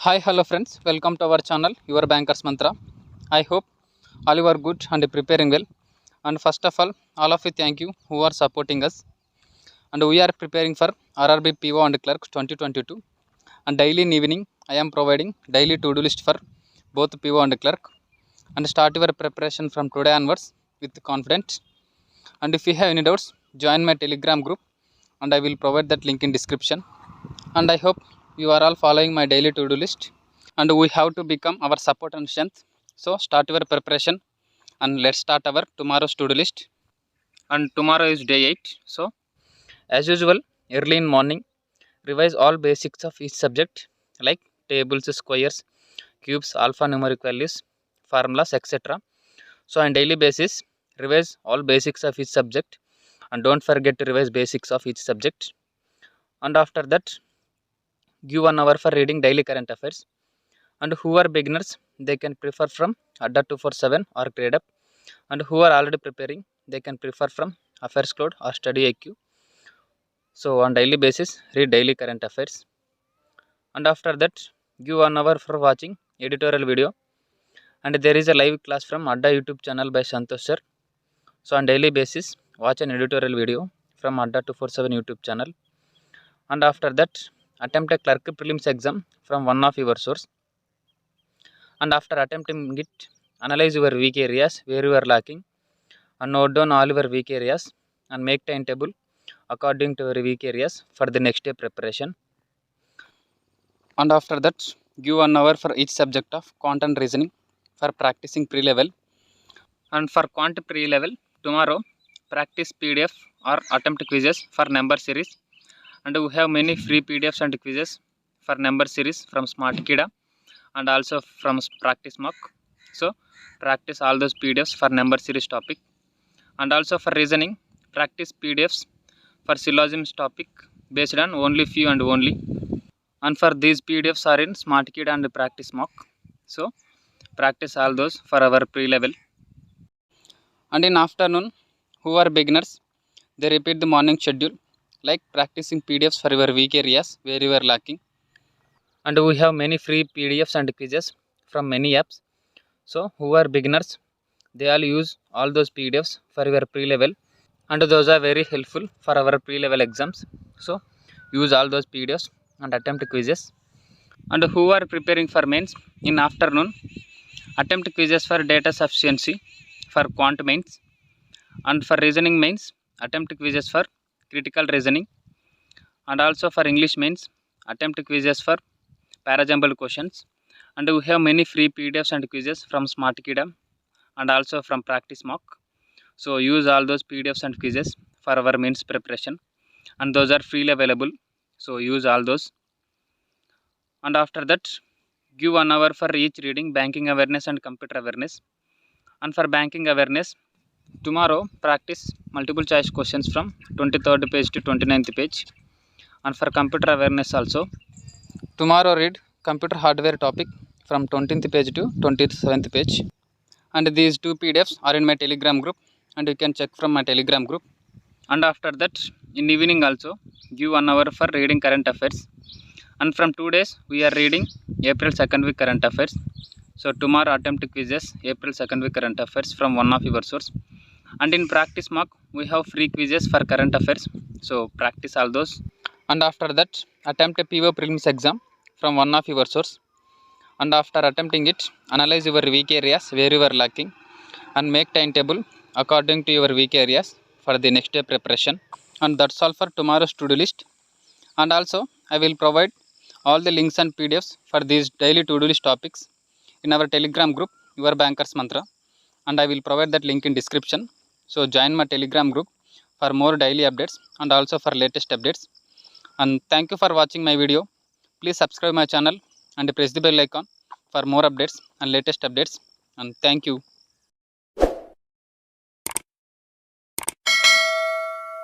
Hi, hello friends. Welcome to our channel, Your Bankers Mantra. I hope all you are good and preparing well. And first of all of you thank you who are supporting us. And we are preparing for RRB PO and Clerk 2022. And daily in evening, I am providing daily to-do list for both PO and Clerk. And start your preparation from today onwards with confidence. And if you have any doubts, join my Telegram group. And I will provide that link in description. And I hope you are all following my daily to-do list, and we have to become our support and strength. So start your preparation and let's start our tomorrow's to-do list. And tomorrow is day 8. So as usual, early in morning, revise all basics of each subject like tables, squares, cubes, alphanumeric values, formulas, etc. So on daily basis, revise all basics of each subject and don't forget to revise basics of each subject. And after that, give 1 hour for reading daily current affairs. And who are beginners, they can prefer from Adda 247 or Grade Up. And who are already preparing, they can prefer from Affairs Cloud or Study IQ. So on daily basis, read daily current affairs. And after that, give 1 hour for watching editorial video. And there is a live class from Adda YouTube channel by Santosh sir. So on daily basis, watch an editorial video from Adda 247 YouTube channel. And after that, attempt a clerk prelims exam from one of your source. And after attempting it, analyze your weak areas where you are lacking and note down all your weak areas and make timetable according to your weak areas for the next day preparation. And after that, give 1 hour for each subject of quant and reasoning for practicing pre-level. And for quant pre-level, tomorrow practice PDF or attempt quizzes for number series. And we have many free PDFs and quizzes for number series from SmartKida and also from practice mock. So practice all those PDFs for number series topic. And also for reasoning, practice PDFs for syllogisms topic based on only few and only. And for these PDFs are in SmartKid and practice mock. So practice all those for our pre-level. And in afternoon, who are beginners, they repeat the morning schedule like practicing PDFs for your weak areas where you are lacking. And we have many free PDFs and quizzes from many apps. So who are beginners, they all use all those PDFs for your pre-level, and those are very helpful for our pre-level exams. So use all those PDFs and attempt quizzes. And who are preparing for mains, in afternoon, attempt quizzes for data sufficiency for quant mains. And for reasoning mains, attempt quizzes for critical reasoning. And also for English mains, attempt quizzes for parajumble questions. And we have many free PDFs and quizzes from SmartKida and also from practice mock. So use all those PDFs and quizzes for our mains preparation, and those are freely available. So use all those. And after that, give 1 hour for each reading banking awareness and computer awareness. And for banking awareness, tomorrow practice multiple choice questions from 23rd page to 29th page. And for computer awareness also, tomorrow read computer hardware topic from 20th page to 27th page. And these two PDFs are in my Telegram group, and you can check from my Telegram group. And after that, in evening also, give 1 hour for reading current affairs. And from 2 days, we are reading April 2nd week current affairs. So tomorrow attempt quizzes April 2nd week current affairs from one of your source. And in practice mock, we have free quizzes for current affairs. So practice all those. And after that, attempt a PO prelims exam from one of your source. And after attempting it, analyze your weak areas where you are lacking and make timetable according to your weak areas for the next day preparation. And that's all for tomorrow's to-do list. And also, I will provide all the links and PDFs for these daily to-do list topics in our Telegram group, Your Bankers Mantra. And I will provide that link in description. So join my Telegram group for more daily updates and also for latest updates. And thank you for watching my video. Please subscribe my channel and press the bell icon for more updates and latest updates. And thank you.